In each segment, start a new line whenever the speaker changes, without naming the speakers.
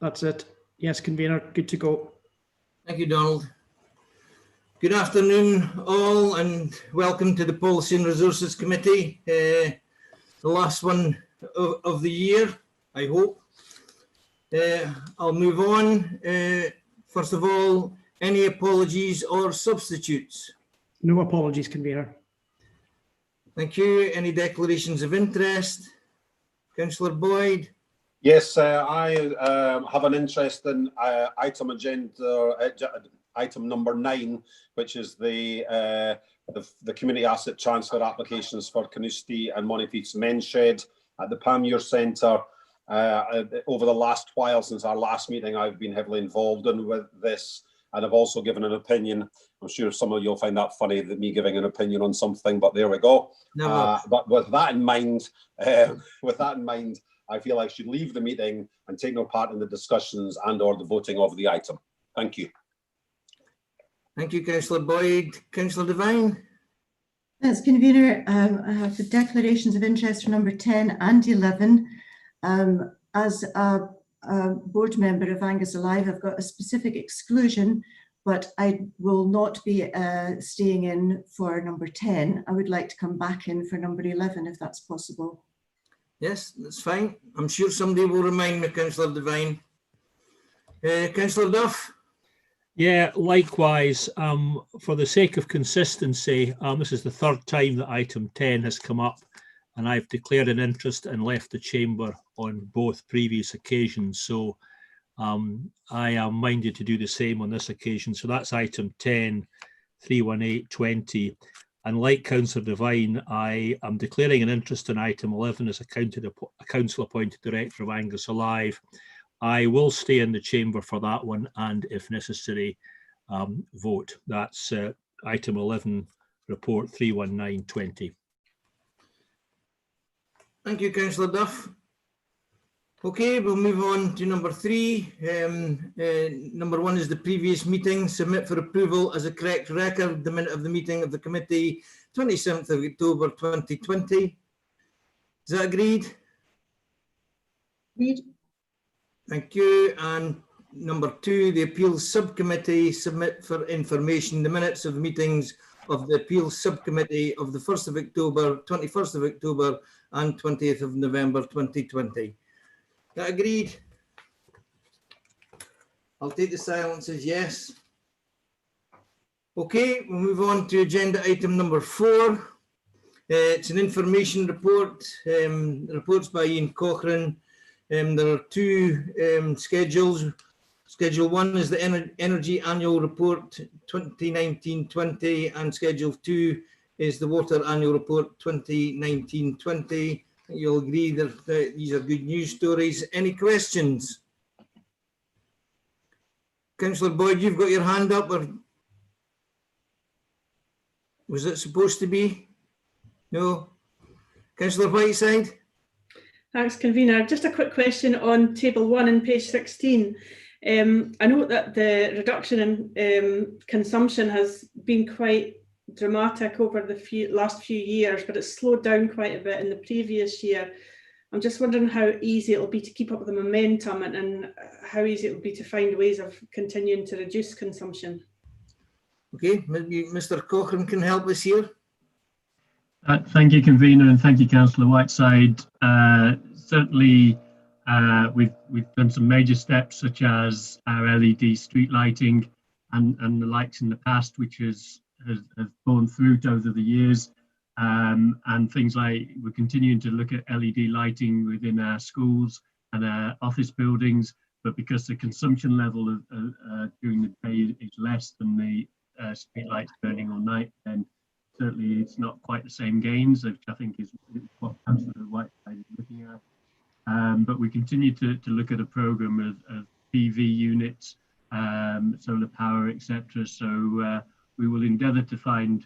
That's it. Yes, convener, good to go.
Thank you, Donald. Good afternoon, all, and welcome to the Policy and Resources Committee, the last one of the year, I hope. I'll move on. First of all, any apologies or substitutes?
No apologies, convener.
Thank you. Any declarations of interest? Councillor Boyd?
Yes, I have an interest in item number 9, which is the community asset transfer applications for Carnoustie and Monteith's Men's Shed at the Panmure Centre. Over the last while, since our last meeting, I've been heavily involved with this, and I've also given an opinion. I'm sure some of you'll find that funny, that me giving an opinion on something, but there we go. But with that in mind, I feel I should leave the meeting and take no part in the discussions and/or the voting of the item. Thank you.
Thank you, Councillor Boyd. Councillor Devine?
Thanks, convener. I have the declarations of interest for number 10 and 11. As a board member of Angus Alive, I've got a specific exclusion, but I will not be staying in for number 10. I would like to come back in for number 11 if that's possible.
Yes, that's fine. I'm sure somebody will remind me, Councillor Devine. Councillor Duff?
Yeah, likewise. For the sake of consistency, this is the third time that item 10 has come up, and I've declared an interest and left the chamber on both previous occasions. So I am minded to do the same on this occasion. So that's item 10, 31820. And like Councillor Devine, I am declaring an interest in item 11 as a council-appointed director of Angus Alive. I will stay in the chamber for that one, and if necessary, vote. That's item 11, report 31920.
Thank you, Councillor Duff. Okay, we'll move on to number 3. Number 1 is the previous meeting. Submit for approval as a correct record the minute of the meeting of the committee, 27th of October 2020. Is that agreed?
Agreed.
Thank you. And number 2, the appeals subcommittee. Submit for information the minutes of the meetings of the appeals subcommittee of the 1st of October, 21st of October and 20th of November 2020. That agreed? I'll take the silence as yes. Okay, we'll move on to agenda item number 4. It's an information report, reports by Ian Cochrane. There are 2 schedules. Schedule 1 is the Energy Annual Report 2019-20, and Schedule 2 is the Water Annual Report 2019-20. You'll agree that these are good news stories. Any questions? Councillor Boyd, you've got your hand up, or was it supposed to be? No? Councillor Whiteside?
Thanks, convener. Just a quick question on table 1 and page 16. I note that the reduction in consumption has been quite dramatic over the last few years, but it's slowed down quite a bit in the previous year. I'm just wondering how easy it'll be to keep up the momentum, and how easy it will be to find ways of continuing to reduce consumption. Okay, maybe Mr. Cochrane can help us here.
Thank you, convener, and thank you, Councillor Whiteside. Certainly, we've done some major steps, such as our LED street lighting and the likes in the past, which has borne fruit over the years, and things like we're continuing to look at LED lighting within our schools and our office buildings, but because the consumption level during the day is less than the street lights burning all night, then certainly it's not quite the same gains, which I think is what Councillor Whiteside is looking at. But we continue to look at a programme of PV units, solar power, etc. So we will endeavour to find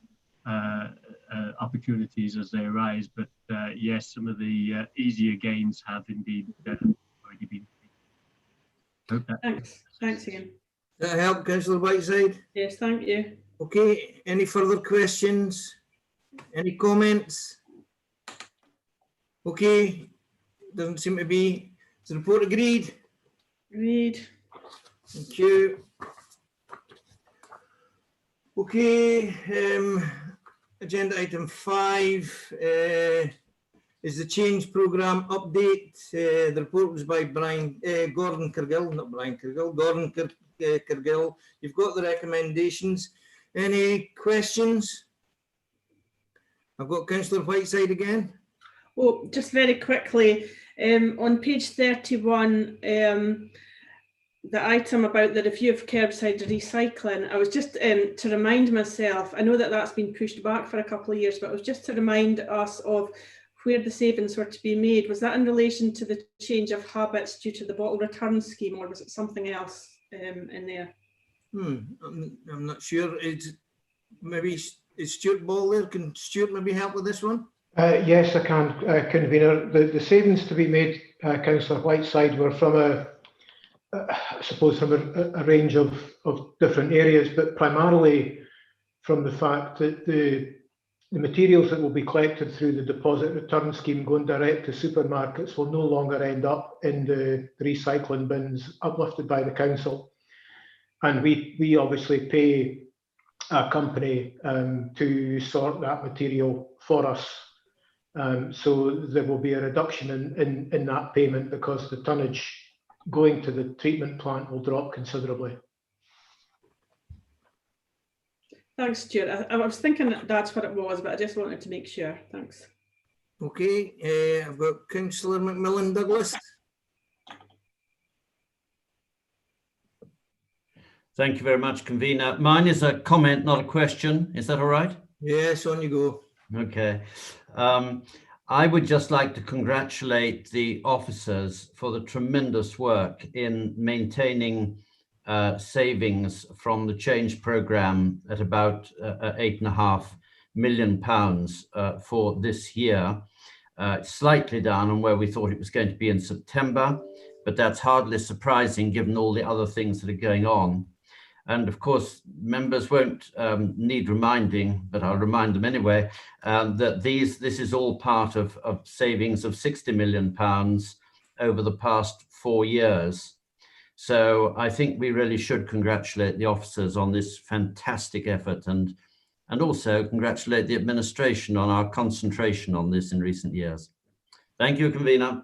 opportunities as they arise. But yes, some of the easier gains have indeed already been taken.
Thanks again.
Does that help, Councillor Whiteside?
Yes, thank you.
Okay, any further questions? Any comments? Okay, doesn't seem to be. Is the report agreed?
Agreed.
Thank you. Okay, agenda item 5 is the change programme update. The report was by Gordon Cargill, not Brian Cargill, Gordon Cargill. You've got the recommendations. Any questions? I've got Councillor Whiteside again.
Oh, just very quickly, on page 31, the item about the review of curbside recycling, I was just to remind myself, I know that that's been pushed back for a couple of years, but it was just to remind us of where the savings were to be made. Was that in relation to the change of habits due to the bottle return scheme, or was it something else in there?
I'm not sure. Maybe is Stewart Ball there? Can Stewart maybe help with this one?
Yes, I can, Convener. The savings to be made, Councillor Whiteside, were from I suppose from a range of different areas, but primarily from the fact that the materials that will be collected through the deposit return scheme going direct to supermarkets will no longer end up in the recycling bins uplifted by the council. And we obviously pay a company to sort that material for us. So there will be a reduction in that payment because the tonnage going to the treatment plant will drop considerably.
Thanks, Stuart. I was thinking that's what it was, but I just wanted to make sure. Thanks.
Okay, I've got Councillor Macmillan Douglas.
Thank you very much, Convener. Mine is a comment, not a question. Is that all right?
Yes, on you go.
Okay. I would just like to congratulate the officers for the tremendous work in maintaining savings from the change programme at about £8.5 million for this year. Slightly down on where we thought it was going to be in September, but that's hardly surprising given all the other things that are going on. And of course, members won't need reminding, but I'll remind them anyway, that this is all part of savings of £60 million over the past 4 years. So I think we really should congratulate the officers on this fantastic effort and also congratulate the administration on our concentration on this in recent years. Thank you, Convener.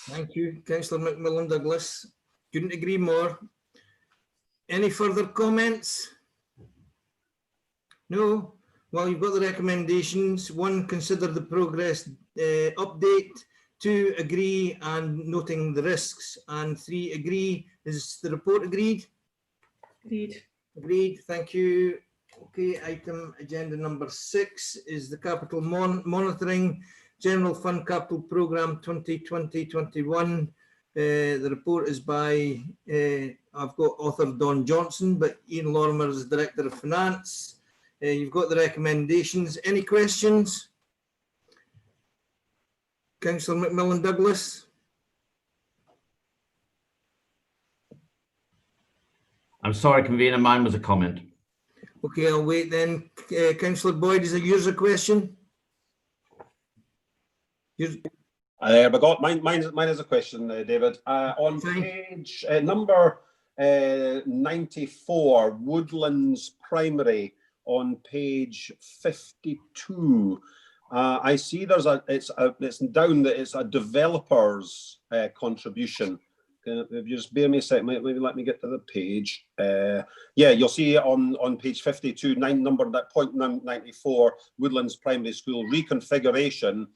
Thank you, Councillor Macmillan Douglas. Couldn't agree more. Any further comments? No? Well, you've got the recommendations. 1, consider the progress update. 2, agree and noting the risks. And 3, agree. Is the report agreed?
Agreed.
Agreed. Thank you. Okay, item agenda number 6 is the Capital Monitoring General Fund Capital Programme 2020-21. The report is by, I've got author Don Johnson, but Ian Lorimer is Director of Finance. You've got the recommendations. Any questions? Councillor Macmillan Douglas.
I'm sorry, Convener, mine was a comment.
Okay, I'll wait then. Councillor Boyd, is it yours a question?
Mine is a question, David. On page number 94, Woodlands Primary, on page 52. I see it's down that it's a developer's contribution. If you just bear me a second, maybe let me get to the page. Yeah, you'll see on page 52, number that point 94, Woodlands Primary School reconfiguration.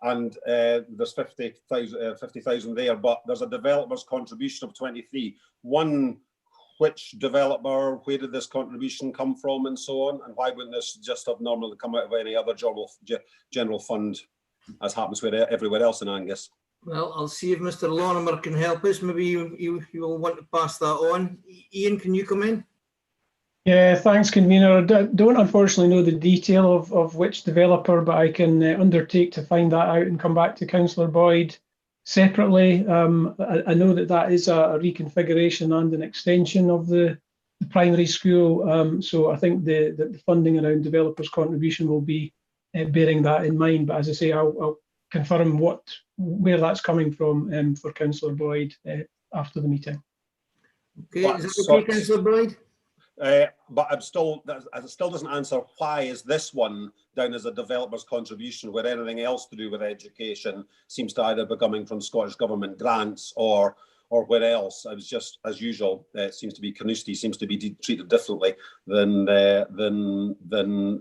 And there's 50,000 there, but there's a developer's contribution of 23. One, which developer, where did this contribution come from, and so on, and why wouldn't this just have normally come out of any other general fund, as happens with everywhere else in Angus?
Well, I'll see if Mr. Lorimer can help us. Maybe you will want to pass that on. Ian, can you come in?
Yeah, thanks, Convener. I don't unfortunately know the detail of which developer, but I can undertake to find that out and come back to Councillor Boyd separately. I know that is a reconfiguration and an extension of the primary school. So I think the funding around developers' contribution will be bearing that in mind. But as I say, I'll confirm where that's coming from for Councillor Boyd after the meeting.
Okay,
But
is that okay, Councillor Boyd?
But it still doesn't answer why is this one down as a developer's contribution where anything else to do with education seems to either be coming from Scottish Government grants or where else. It was just as usual. It seems to be Carnoustie seems to be treated differently than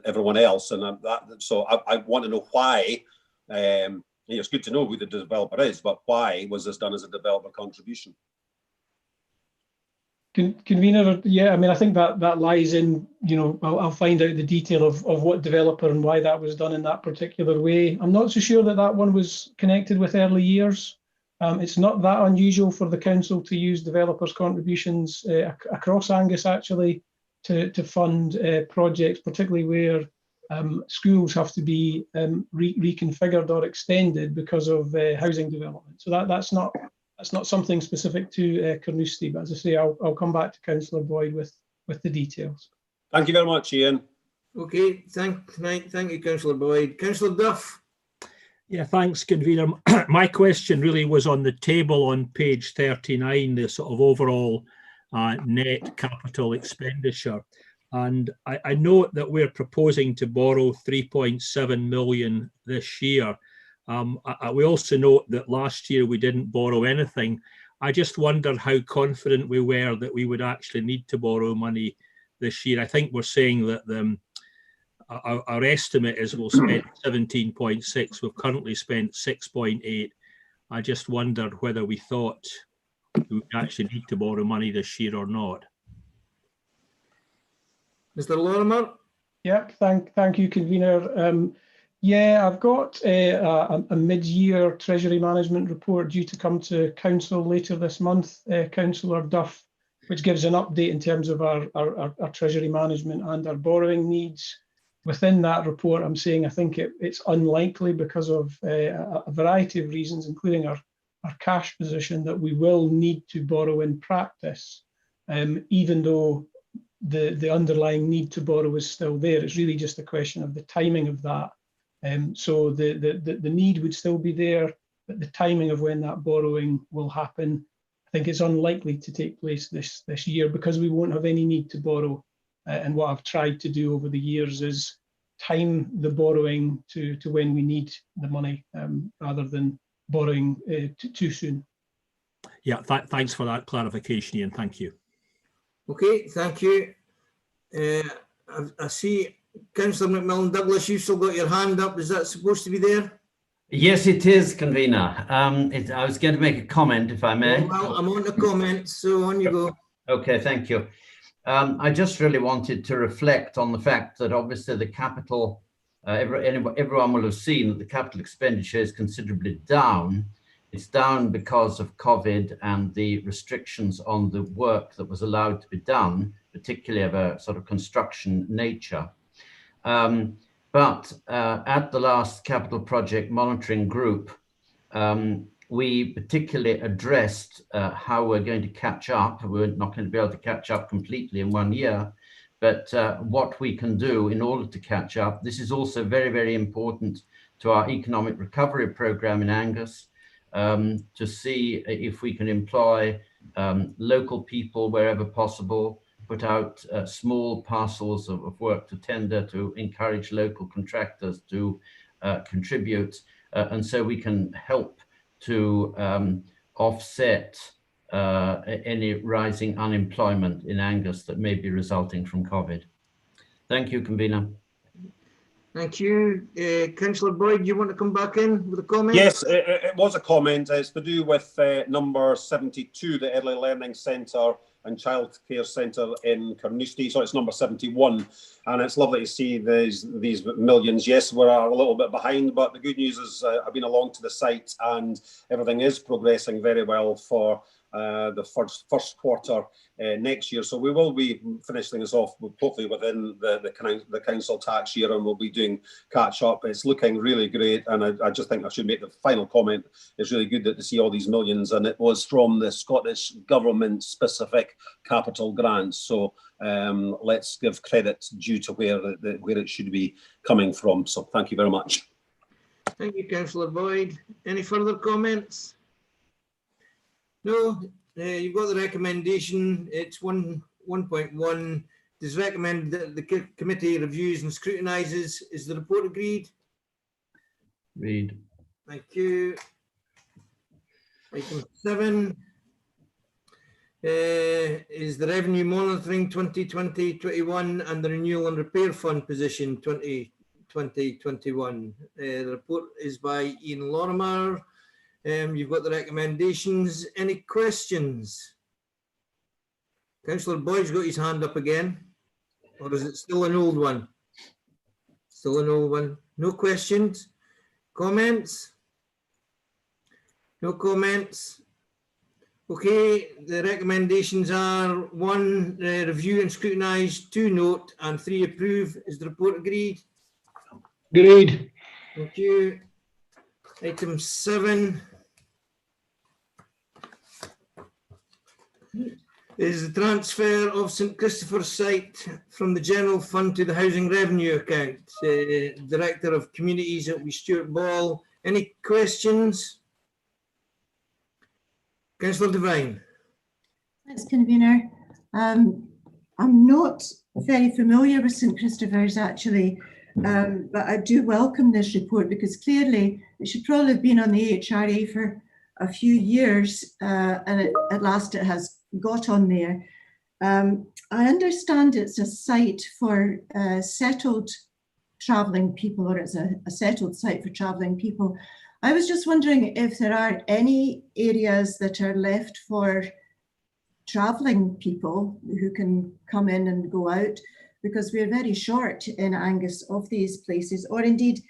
everyone else, and so I want to know why. It's good to know who the developer is, but why was this done as a developer contribution?
Convener, yeah, I mean, I think that lies in, I'll find out the detail of what developer and why that was done in that particular way. I'm not so sure that one was connected with early years. It's not that unusual for the council to use developers' contributions across Angus, actually, to fund projects, particularly where schools have to be reconfigured or extended because of housing development. So that's not something specific to Carnoustie, but as I say, I'll come back to Councillor Boyd with the details.
Thank you very much, Ian.
Okay, thank you, Councillor Boyd. Councillor Duff.
Yeah, thanks, Convener. My question really was on the table on page 39, the sort of overall net capital expenditure. And I note that we're proposing to borrow 3.7 million this year. We also note that last year we didn't borrow anything. I just wondered how confident we were that we would actually need to borrow money this year. I think we're saying that our estimate is we'll spend 17.6. We've currently spent 6.8. I just wondered whether we thought we would actually need to borrow money this year or not.
Mr. Lorimer.
Yep, thank you, Convener. Yeah, I've got a mid-year Treasury Management report due to come to Council later this month, Councillor Duff, which gives an update in terms of our Treasury Management and our borrowing needs. Within that report, I'm saying I think it's unlikely because of a variety of reasons, including our cash position, that we will need to borrow in practice, even though the underlying need to borrow is still there. It's really just a question of the timing of that. So the need would still be there, but the timing of when that borrowing will happen, I think it's unlikely to take place this year because we won't have any need to borrow. And what I've tried to do over the years is time the borrowing to when we need the money rather than borrowing too soon.
Yeah, thanks for that clarification, Ian. Thank you.
Okay, thank you. I see Councillor McMillan Douglas, you've still got your hand up. Is that supposed to be there?
Yes, it is, Convener. I was going to make a comment, if I may.
Well, I'm on the comments, so on you go.
Okay, thank you. I just really wanted to reflect on the fact that obviously the capital, everyone will have seen that the capital expenditure is considerably down. It's down because of COVID and the restrictions on the work that was allowed to be done, particularly of a sort of construction nature. But at the last capital project monitoring group, we particularly addressed how we're going to catch up. We're not going to be able to catch up completely in 1 year, but what we can do in order to catch up. This is also very, very important to our economic recovery program in Angus, to see if we can employ local people wherever possible, put out small parcels of work to tender to encourage local contractors to contribute, and so we can help to offset any rising unemployment in Angus that may be resulting from COVID. Thank you, Convener.
Thank you. Councillor Boyd, do you want to come back in with a comment?
Yes, it was a comment. It's to do with number 72, the Early Learning Centre and Childcare Centre in Carnoustie. So it's number 71. And it's lovely to see these millions. Yes, we're a little bit behind, but the good news is I've been along to the site and everything is progressing very well for the first quarter next year. So we will be finishing this off hopefully within the council tax year, and we'll be doing catch up. It's looking really great, and I just think I should make the final comment. It's really good to see all these millions, and it was from the Scottish Government specific capital grants. So let's give credit due to where it should be coming from. So thank you very much.
Thank you, Councillor Boyd. Any further comments? No. You've got the recommendation. It's 1.1. It is recommended that the committee reviews and scrutinises. Is the report agreed?
Read.
Thank you. Item 7 is the revenue monitoring 2020-21 and the renewal and repair fund position 2020-21. The report is by Ian Lorimer. You've got the recommendations. Any questions? Councillor Boyd's got his hand up again, or is it still an old one? Still an old one. No questions? Comments? No comments? Okay, the recommendations are 1, review and scrutinise, 2, note, and 3, approve. Is the report agreed?
Agreed.
Thank you. Item 7 is the transfer of St Christopher's site from the general fund to the housing revenue account. Director of Communities, it will be Stewart Ball. Any questions? Councillor Devine.
Thanks, convener. I'm not very familiar with St Christopher's actually, but I do welcome this report because clearly it should probably have been on the HRA for a few years, and at last it has got on there. I understand it's a site for settled travelling people, or it's a settled site for travelling people. I was just wondering if there are any areas that are left for travelling people who can come in and go out, because we're very short in Angus of these places, or indeed,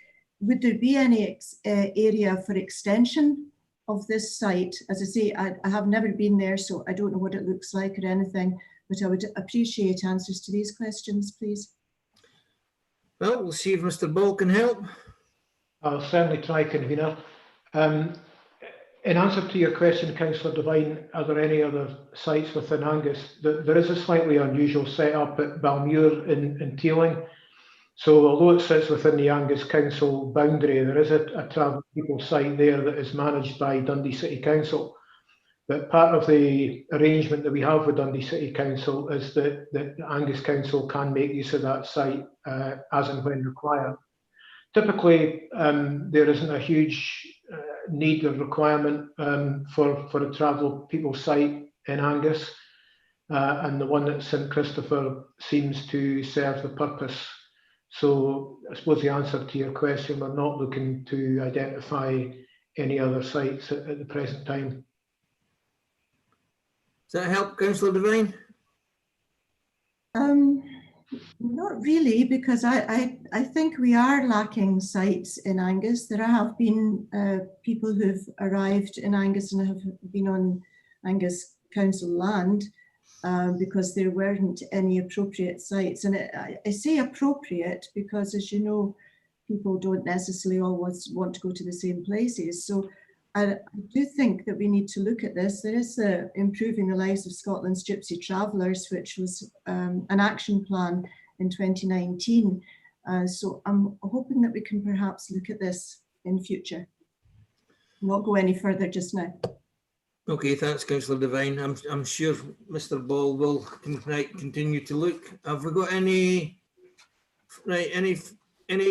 would there be any area for extension of this site? As I say, I have never been there, so I don't know what it looks like or anything, but I would appreciate answers to these questions, please.
Well, we'll see if Mr. Ball can help.
I'll certainly try, convener. In answer to your question, Councillor Devine, are there any other sites within Angus? There is a slightly unusual setup at Balmuir in Teeling. So although it sits within the Angus Council boundary, there is a travelling people site there that is managed by Dundee City Council. But part of the arrangement that we have with Dundee City Council is that the Angus Council can make use of that site as and when required. Typically, there isn't a huge need or requirement for a travel people site in Angus, and the one at St Christopher seems to serve the purpose. So I suppose the answer to your question, we're not looking to identify any other sites at the present time.
Does that help, Councillor Devine?
Not really, because I think we are lacking sites in Angus. There have been people who've arrived in Angus and have been on Angus Council land because there weren't any appropriate sites. And I say appropriate because, as you know, people don't necessarily always want to go to the same places. So I do think that we need to look at this. There is the Improving the Lives of Scotland's Gypsy Travellers, which was an action plan in 2019. So I'm hoping that we can perhaps look at this in future. Not go any further just now.
Okay, thanks, Councillor Devine. I'm sure Mr. Ball will continue to look. Have we got any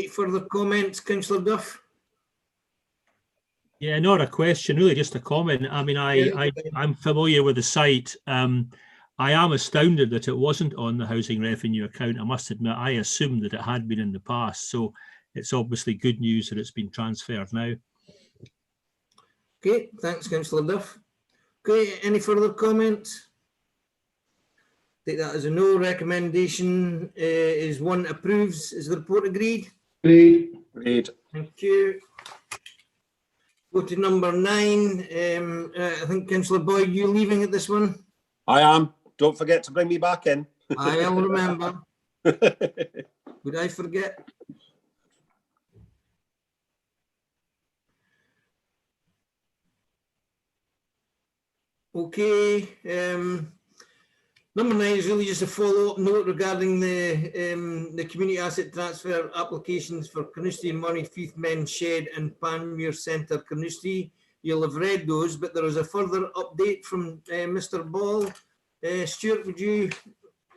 further comments, Councillor Duff?
Yeah, not a question, really, just a comment. I mean, I'm familiar with the site. I am astounded that it wasn't on the housing revenue account. I must admit, I assumed that it had been in the past. So it's obviously good news that it's been transferred now.
Okay, thanks, Councillor Duff. Okay, any further comments? Take that as a no. Recommendation is 1, approves. Is the report agreed?
Agreed.
Agreed.
Thank you. Go to number 9. I think Councillor Boyd, you leaving at this one?
I am. Don't forget to bring me back in.
I'll remember. Would I forget? Okay. Number 9 is really just a follow-up note regarding the community asset transfer applications for Carnoustie and Monteith Men's Shed and Panmure Centre, Carnoustie. you'll have read those, but there is a further update from Mr. Ball. Stewart, would you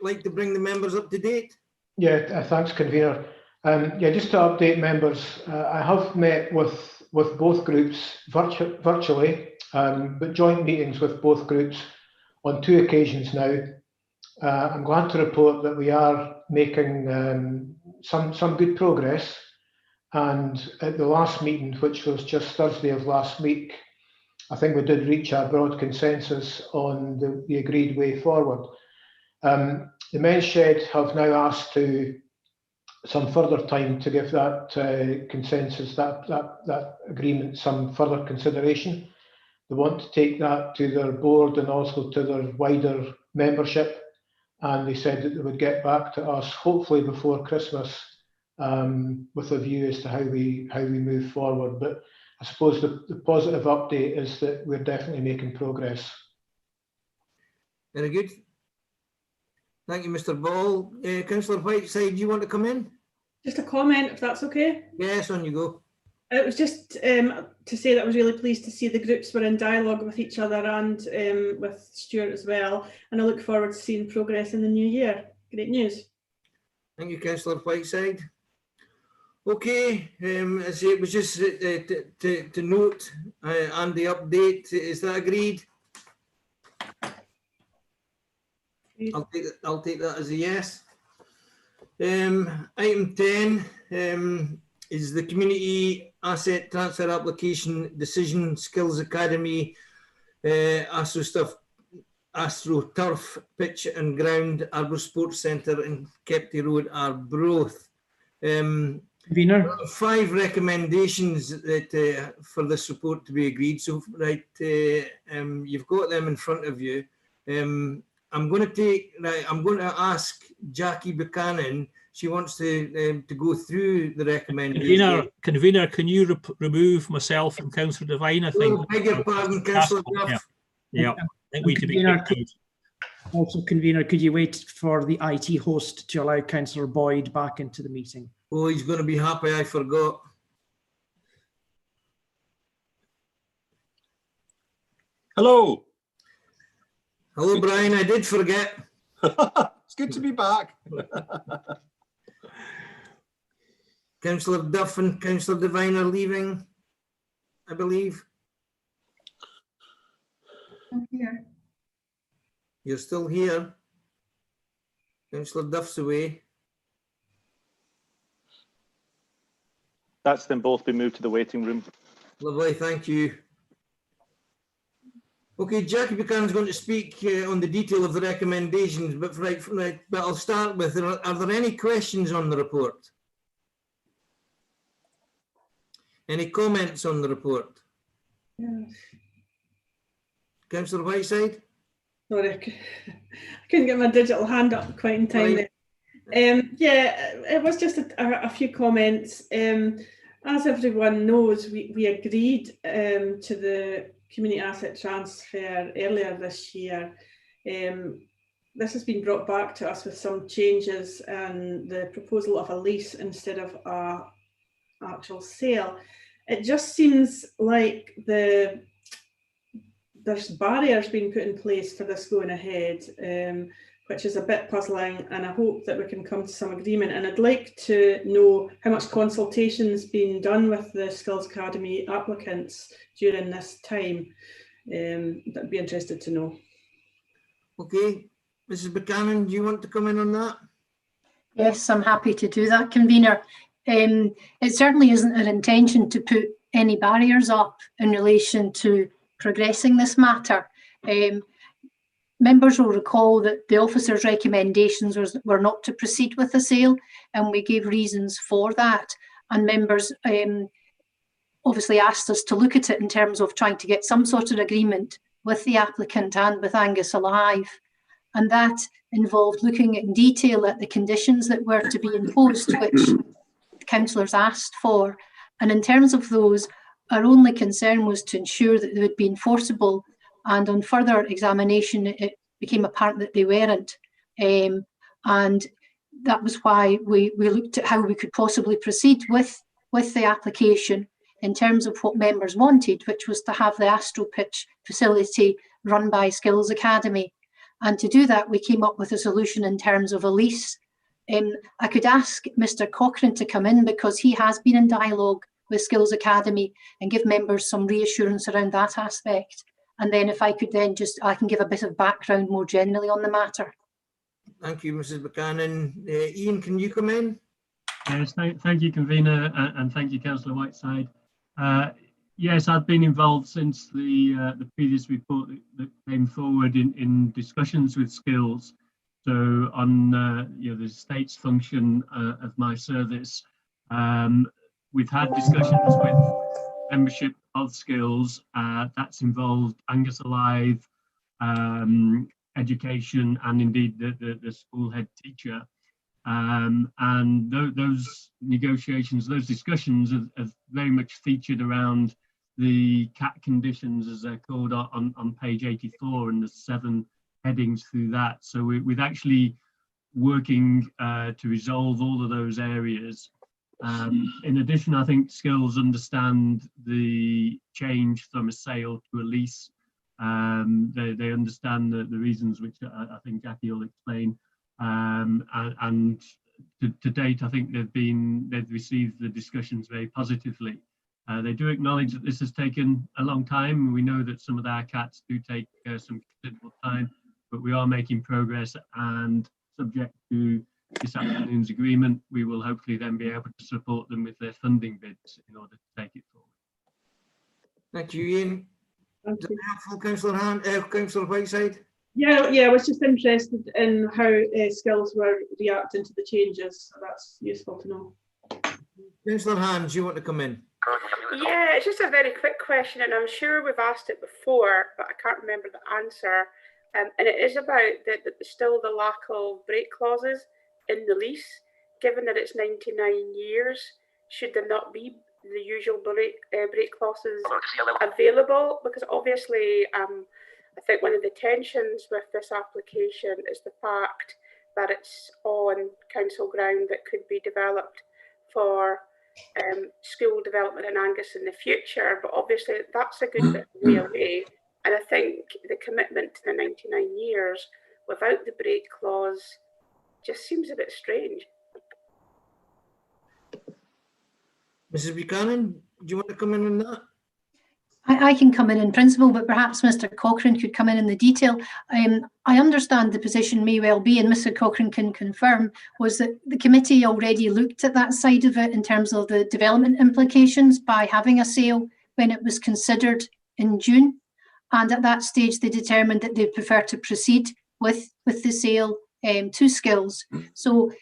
like to bring the members up to date?
Yeah, thanks, convener. Yeah, just to update members, I have met with both groups virtually, but joint meetings with both groups on 2 occasions now. I'm glad to report that we are making some good progress. And at the last meeting, which was just Thursday of last week, I think we did reach a broad consensus on the agreed way forward. The men's shed have now asked to some further time to give that consensus, that agreement, some further consideration. They want to take that to their board and also to their wider membership, and they said that they would get back to us hopefully before Christmas with a view as to how we move forward. But I suppose the positive update is that we're definitely making progress.
Very good. Thank you, Mr. Ball. Councillor Whiteside, do you want to come in?
Just a comment, if that's okay.
Yes, on you go.
It was just to say that I was really pleased to see the groups were in dialogue with each other and with Stewart as well. And I look forward to seeing progress in the new year. Great news.
Thank you, Councillor Whiteside. Okay, as it was just to note and the update, is that agreed? I'll take that as a yes. Item 10 is the Community Asset Transfer Application Decision Skills Academy AstroTurf Pitch and Ground Arbor Sports Centre in Kepty Road, Arbroath.
Convener.
5 recommendations that, for this report to be agreed. So, right, you've got them in front of you. I'm going to ask Jackie Buchanan. She wants to go through the recommendations.
Convener, can you remove myself and Councillor Devine? I think.
Oh, beg your pardon, Councillor Duff.
Yeah, I think we need to be good.
Also, convener, could you wait for the IT host to allow Councillor Boyd back into the meeting?
Oh, he's going to be happy I forgot.
Hello.
Hello, Brian. I did forget.
It's good to be back.
Councillor Duff and Councillor Devine are leaving, I believe.
I'm here.
You're still here. Councillor Duff's away.
That's them both been moved to the waiting room.
Lovely, thank you. Okay, Jackie Buchanan's going to speak on the detail of the recommendations, but but I'll start with, are there any questions on the report? Any comments on the report?
Yeah.
Councillor Whiteside?
Sorry, I couldn't get my digital hand up quite in time there. Yeah, it was just a few comments. As everyone knows, we agreed to the community asset transfer earlier this year. This has been brought back to us with some changes and the proposal of a lease instead of an actual sale. It just seems like there's barriers being put in place for this going ahead, which is a bit puzzling, and I hope that we can come to some agreement. And I'd like to know how much consultation has been done with the Skills Academy applicants during this time. I'd be interested to know.
Okay, Mrs. Buchanan, do you want to come in on that?
Yes, I'm happy to do that, convener. It certainly isn't our intention to put any barriers up in relation to progressing this matter. Members will recall that the officer's recommendations were not to proceed with the sale, and we gave reasons for that. And members obviously asked us to look at it in terms of trying to get some sort of agreement with the applicant and with Angus Alive. And that involved looking in detail at the conditions that were to be imposed, which councillors asked for. And in terms of those, our only concern was to ensure that they would be enforceable, and on further examination it became apparent that they weren't, and that was why we looked at how we could possibly proceed with the application. in terms of what members wanted, which was to have the Astro Pitch facility run by Skills Academy. And to do that, we came up with a solution in terms of a lease. I could ask Mr. Cochrane to come in because he has been in dialogue with Skills Academy and give members some reassurance around that aspect. And then if I could then I can give a bit of background more generally on the matter.
Thank you, Mrs. Buchanan. Ian, can you come in?
Yes, thank you, convener, and thank you, Councillor Whiteside. Yes, I've been involved since the previous report that came forward in discussions with Skills. So on the state's function of my service, we've had discussions with membership of Skills. That's involved Angus Alive, education, and indeed the school head teacher. And those negotiations, those discussions have very much featured around the CAT conditions, as they're called, on page 84, and the 7 headings through that. So we're actually working to resolve all of those areas. In addition, I think Skills understand the change from a sale to a lease. They understand the reasons, which I think Jackie will explain. And to date, I think they've received the discussions very positively. They do acknowledge that this has taken a long time. We know that some of our CATs do take some considerable time, but we are making progress, and subject to this afternoon's agreement, we will hopefully then be able to support them with their funding bids in order to take it forward.
Thank you, Ian. Is that helpful, Councillor Whiteside?
Yeah, I was just interested in how Skills were reacting to the changes, so that's useful to know.
Councillor Hans, you want to come in?
Yeah, it's just a very quick question, and I'm sure we've asked it before, but I can't remember the answer. And it is about still the lack of break clauses in the lease, given that it's 99 years. Should there not be the usual break clauses available? Because obviously, I think one of the tensions with this application is the fact that it's on council ground that could be developed for school development in Angus in the future, but obviously that's a good bit way away. And I think the commitment to the 99 years without the break clause just seems a bit strange.
Mrs. Buchanan, do you want to come in on that?
I can come in principle, but perhaps Mr. Cochrane could come in the detail. I understand the position may well be, and Mr. Cochrane can confirm, was that the committee already looked at that side of it in terms of the development implications by having a sale when it was considered in June. And at that stage, they determined that they prefer to proceed with the sale to Skills. So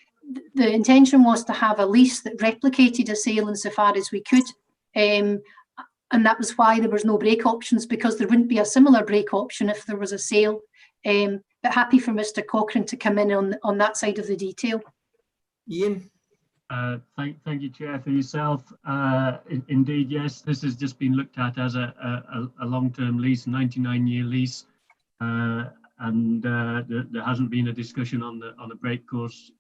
the intention was to have a lease that replicated a sale insofar as we could. And that was why there was no break options, because there wouldn't be a similar break option if there was a sale. But happy for Mr. Cochrane to come in on that side of the detail.
Ian?
Thank you, Chair, for yourself. Indeed, yes, this has just been looked at as a long-term lease, 99-year lease, and there hasn't been a discussion on the break clause.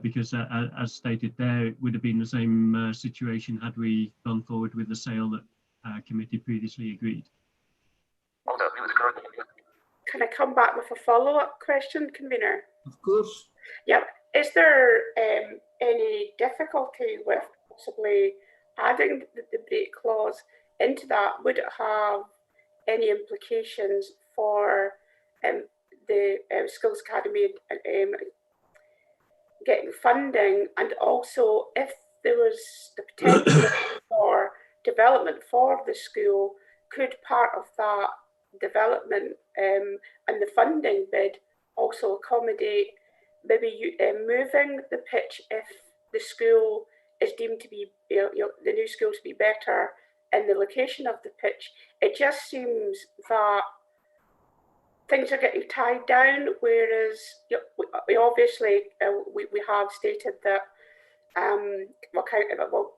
Because as stated there, it would have been the same situation had we gone forward with the sale that committee previously agreed.
Can I come back with a follow-up question, convener?
Of course.
Yeah. Is there any difficulty with possibly adding the break clause into that? Would it have any implications for the Skills Academy getting funding, and also if there was the potential for development for the school, could part of that development and the funding bid also accommodate maybe moving the pitch if the school is deemed to be, the new school to be better in the location of the pitch? It just seems that things are getting tied down, whereas we obviously we have stated that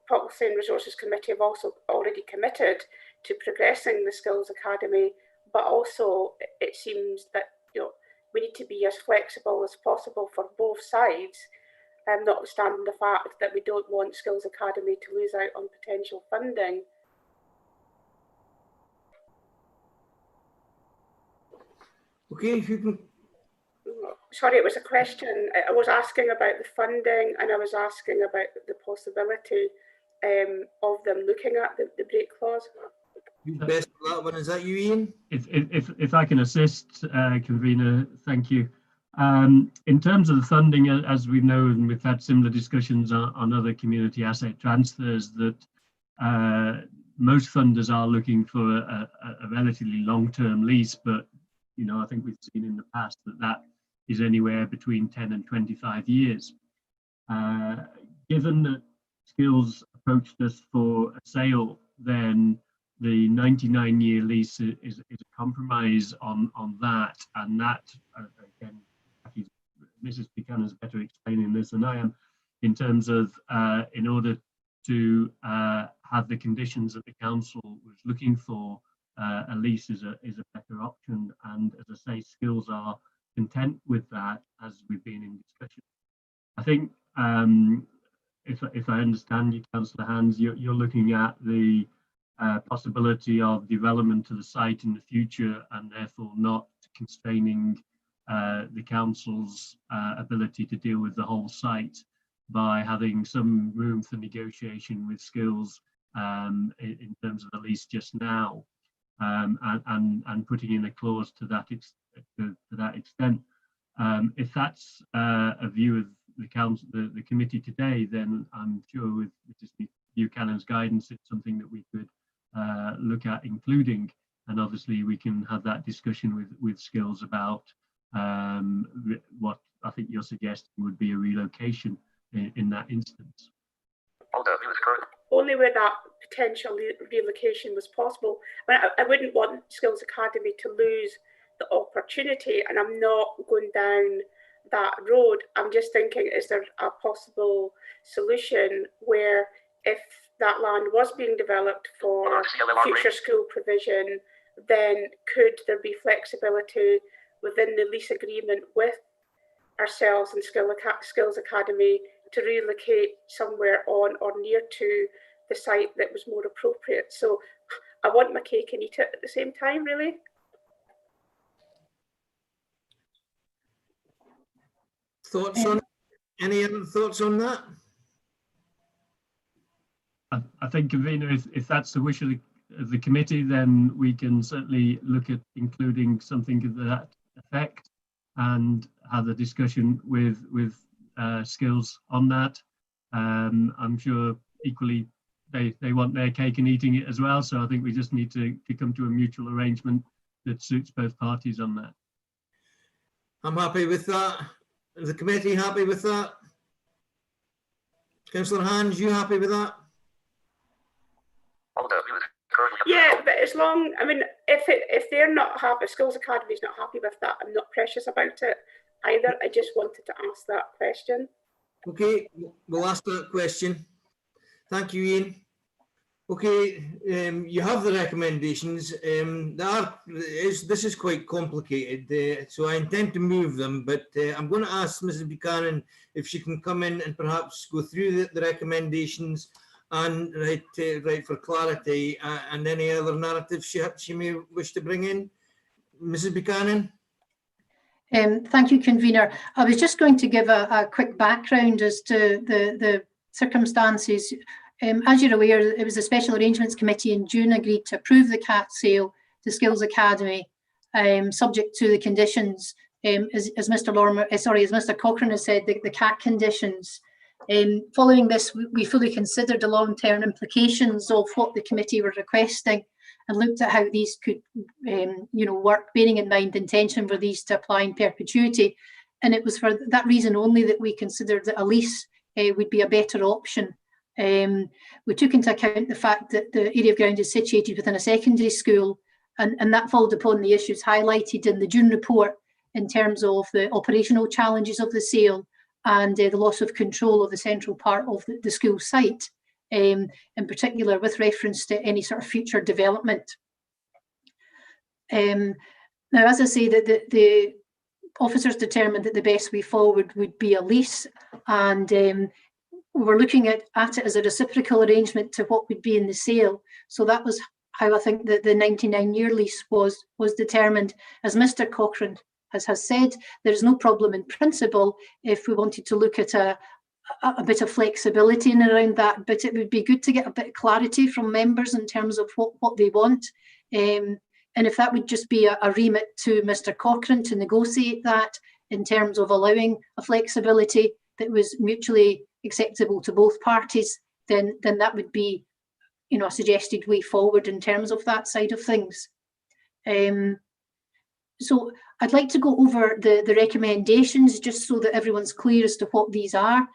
Policy and Resources Committee have also already committed to progressing the Skills Academy, but also it seems that we need to be as flexible as possible for both sides. notwithstanding the fact that we don't want Skills Academy to lose out on potential funding.
Okay, who can...
Sorry, it was a question. I was asking about the funding, and I was asking about the possibility of them looking at the break clause.
Who's best for that one? Is that you, Ian?
If I can assist, convener, thank you. In terms of the funding, as we know, and we've had similar discussions on other community asset transfers, that most funders are looking for a relatively long-term lease, but you know, I think we've seen in the past that is anywhere between 10 and 25 years. Given that Skills approached us for a sale, then the 99-year lease is a compromise on that, and that again, Mrs. Buchanan is better explaining this than I am, in terms of in order to have the conditions that the council was looking for, a lease is a better option, and as I say, Skills are content with that, as we've been in discussion. I think if I understand you, Councillor Hands, you're looking at the possibility of development to the site in the future, and therefore not constraining the council's ability to deal with the whole site by having some room for negotiation with Skills in terms of the lease just now, and putting in a clause to that extent. If that's a view of the council, the committee today, then I'm sure with Mrs. Buchanan's guidance, it's something that we could look at including, and obviously we can have that discussion with Skills about what I think you're suggesting would be a relocation in that instance.
Only where that potential relocation was possible. I mean, I wouldn't want Skills Academy to lose the opportunity, and I'm not going down that road. I'm just thinking, is there a possible solution where if that land was being developed for future school provision, then could there be flexibility within the lease agreement with ourselves and Skills Academy to relocate somewhere on or near to the site that was more appropriate? So I want my cake and eat it at the same time, really.
Thoughts on any other thoughts on that?
I think, convener, if that's the wish of the committee, then we can certainly look at including something of that effect and have a discussion with Skills on that. I'm sure equally they want their cake and eating it as well, so I think we just need to come to a mutual arrangement that suits both parties on that.
I'm happy with that. Is the committee happy with that? Councillor Hands, you happy with that?
Yeah, but as long, I mean, if they're not happy, Skills Academy is not happy with that, I'm not precious about it either. I just wanted to ask that question.
Okay, we'll ask that question. Thank you, Ian. Okay, you have the recommendations. This is quite complicated, so I intend to move them, but I'm going to ask Mrs. Buchanan if she can come in and perhaps go through the recommendations and right for clarity, and any other narratives she may wish to bring in. Mrs. Buchanan.
Thank you, convener. I was just going to give a quick background as to the circumstances. As you're aware, it was the Special Arrangements Committee in June agreed to approve the CAT sale to Skills Academy, subject to the conditions, as Mr. Cochrane has said, the CAT conditions. Following this, we fully considered the long-term implications of what the committee were requesting and looked at how these could, work, bearing in mind the intention for these to apply in perpetuity. And it was for that reason only that we considered that a lease would be a better option. We took into account the fact that the area of ground is situated within a secondary school, and that followed upon the issues highlighted in the June report in terms of the operational challenges of the sale and the loss of control of the central part of the school site, in particular with reference to any sort of future development. Now, as I say, the officers determined that the best way forward would be a lease, and we were looking at it as a reciprocal arrangement to what would be in the sale. So that was how I think that the 99-year lease was determined. As Mr. Cochrane has said, there's no problem in principle if we wanted to look at a bit of flexibility in around that, but it would be good to get a bit of clarity from members in terms of what they want. And if that would just be a remit to Mr. Cochrane to negotiate that in terms of allowing a flexibility that was mutually acceptable to both parties, then that would be, a suggested way forward in terms of that side of things. So I'd like to go over the recommendations just so that everyone's clear as to what these are.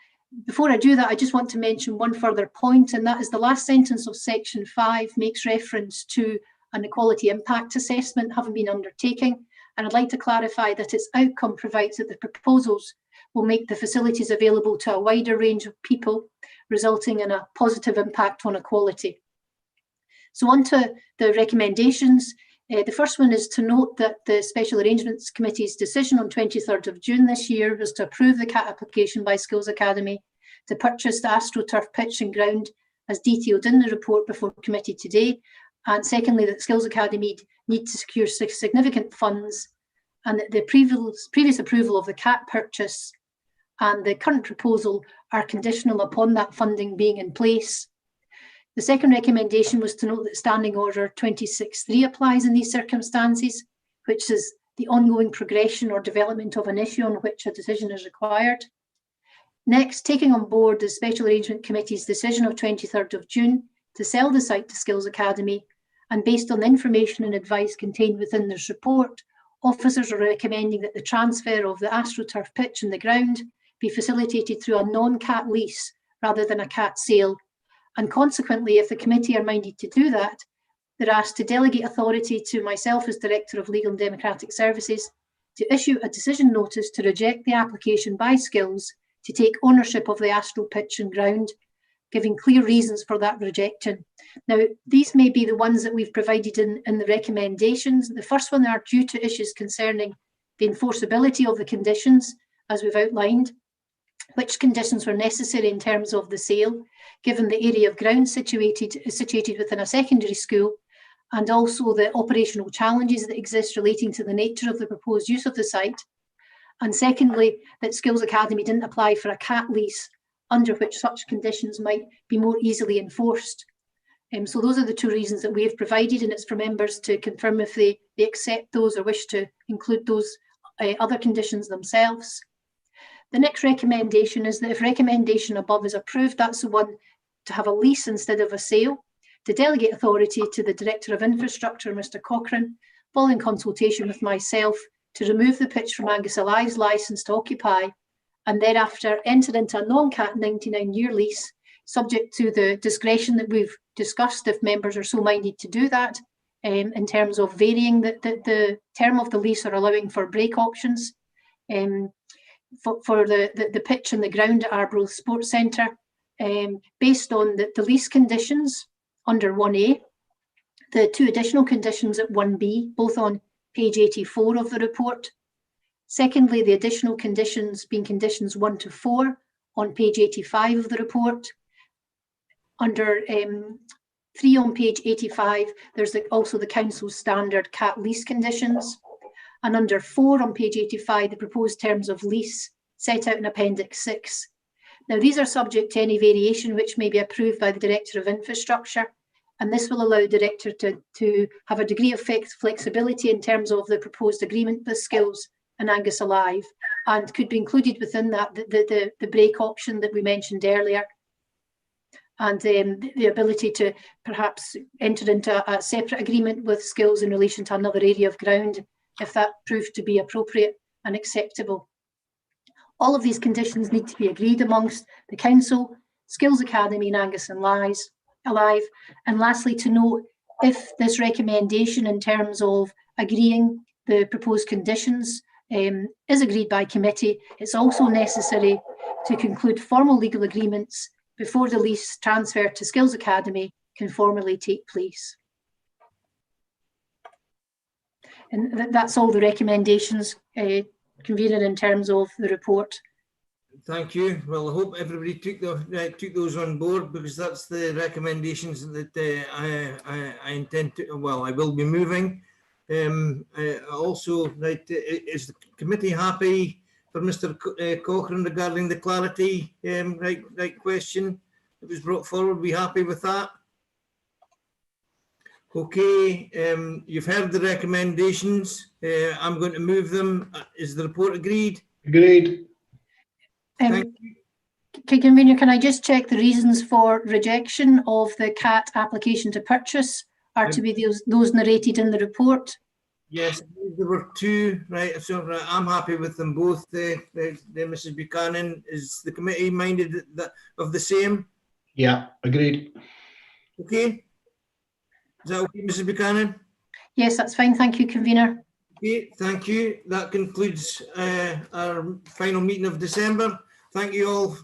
Before I do that, I just want to mention one further point, and that is the last sentence of section 5 makes reference to an equality impact assessment having been undertaken. And I'd like to clarify that its outcome provides that the proposals will make the facilities available to a wider range of people, resulting in a positive impact on equality. So on to the recommendations. The first one is to note that the Special Arrangements Committee's decision on 23rd of June this year was to approve the CAT application by Skills Academy to purchase the AstroTurf pitch and ground as detailed in the report before committee today. And secondly, that Skills Academy need to secure significant funds, and that the previous approval of the CAT purchase and the current proposal are conditional upon that funding being in place. The second recommendation was to note that Standing Order 26.3 applies in these circumstances, which is the ongoing progression or development of an issue on which a decision is required. Next, taking on board the Special Arrangement Committee's decision of 23rd of June to sell the site to Skills Academy, and based on the information and advice contained within this report, officers are recommending that the transfer of the AstroTurf pitch and the ground be facilitated through a non-CAT lease rather than a CAT sale. And consequently, if the committee are minded to do that, they're asked to delegate authority to myself as Director of Legal and Democratic Services to issue a decision notice to reject the application by Skills to take ownership of the Astro pitch and ground, giving clear reasons for that rejection. Now, these may be the ones that we've provided in the recommendations. The first one are due to issues concerning the enforceability of the conditions, as we've outlined, which conditions were necessary in terms of the sale, given the area of ground situated within a secondary school, and also the operational challenges that exist relating to the nature of the proposed use of the site. And secondly, that Skills Academy didn't apply for a CAT lease, under which such conditions might be more easily enforced. So those are the two reasons that we have provided, and it's for members to confirm if they accept those or wish to include those other conditions themselves. The next recommendation is that if recommendation above is approved, that's the one to have a lease instead of a sale, to delegate authority to the Director of Infrastructure, Mr. Cochrane, following consultation with myself, to remove the pitch from Angus Alive's licence to occupy, and thereafter enter into a non-CAT 99-year lease, subject to the discretion that we've discussed if members are so minded to do that, in terms of varying the term of the lease or allowing for break options. For the pitch and the ground at Arbroath Sports Centre, based on the lease conditions under 1A, the two additional conditions at 1B, both on page 84 of the report. Secondly, the additional conditions being conditions 1 to 4 on page 85 of the report. Under 3 on page 85, there's also the Council's standard CAT lease conditions. And under 4 on page 85, the proposed terms of lease set out in Appendix 6. Now, these are subject to any variation which may be approved by the Director of Infrastructure, and this will allow the Director to have a degree of flexibility in terms of the proposed agreement with Skills and Angus Alive, and could be included within that the break option that we mentioned earlier, and the ability to perhaps enter into a separate agreement with Skills in relation to another area of ground, if that proved to be appropriate and acceptable. All of these conditions need to be agreed amongst the Council, Skills Academy and Angus Alive. And lastly, to note, if this recommendation in terms of agreeing the proposed conditions is agreed by committee, it's also necessary to conclude formal legal agreements before the lease transfer to Skills Academy can formally take place. And that's all the recommendations convener, in terms of the report.
Thank you. Well, I hope everybody took those on board, because that's the recommendations that I intend to. Well, I will be moving. Also, is the committee happy for Mr. Cochrane regarding the clarity question that was brought forward? We happy with that? Okay. You've heard the recommendations. I'm going to move them. Is the report agreed?
Agreed.
Convener, can I just check the reasons for rejection of the CAT application to purchase are to be those narrated in the report?
Yes, there were two, right? So I'm happy with them both. Mrs. Buchanan, is the committee minded of the same?
Yeah, agreed.
Okay. Is that okay, Mrs. Buchanan?
Yes, that's fine. Thank you, convener.
Okay, thank you. That concludes our final meeting of December. Thank you all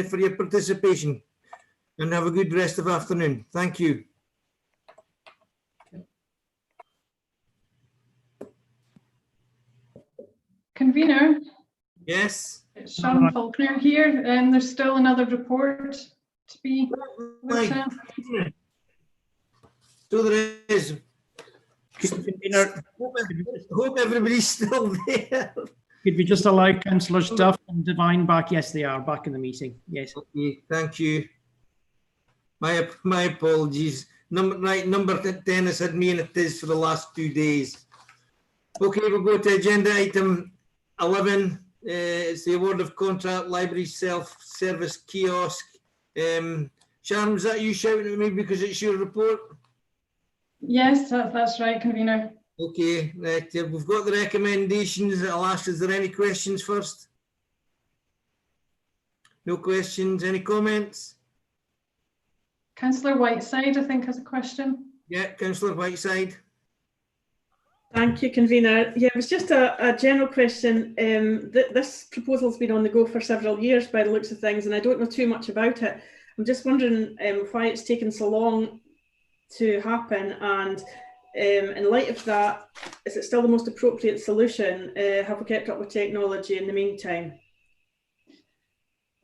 for your participation, and have a good rest of the afternoon. Thank you.
Convener?
Yes?
It's Sharon Faulkner here, and there's still another report to be looked at.
So there is. Hope everybody's still there.
Could we just allow Councillors Duff and Devine back? Yes, they are back in the meeting. Yes.
Okay, thank you. My apologies. Number 10 has had me in it is for the last 2 days. Okay, we'll go to agenda item 11. It's the award of contract library self-service kiosk. Sharon, was that you shouting at me because it's your report?
Yes, that's right, convener.
Okay, right. We've got the recommendations. I'll ask, is there any questions first? No questions. Any comments?
Councillor Whiteside, I think, has a question.
Yeah, Councillor Whiteside.
Thank you, convener. Yeah, it was just a general question. This proposal's been on the go for several years by the looks of things, and I don't know too much about it. I'm just wondering why it's taken so long to happen, and in light of that, is it still the most appropriate solution? Have we kept up with technology in the meantime?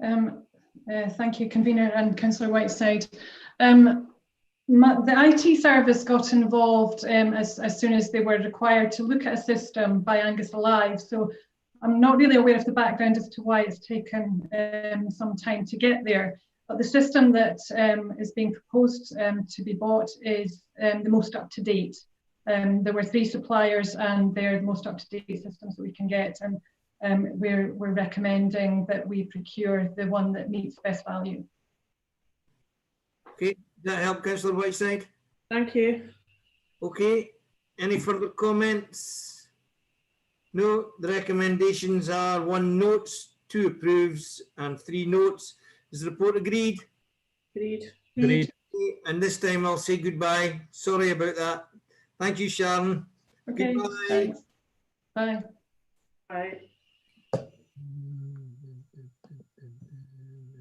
Thank you, convener and Councillor Whiteside. The IT service got involved as soon as they were required to look at a system by Angus Alive. So I'm not really aware of the background as to why it's taken some time to get there. But the system that is being proposed to be bought is the most up to date. There were 3 suppliers, and they're the most up to date systems that we can get. And we're recommending that we procure the one that meets best value.
Okay, does that help, Councillor Whiteside?
Thank you.
Okay, any further comments? No, the recommendations are 1 notes, 2 approves, and 3 notes. Is the report agreed?
Agreed.
Agreed.
And this time I'll say goodbye. Sorry about that. Thank you, Sharon.
Okay,
Goodbye.
thanks. Bye.
Bye.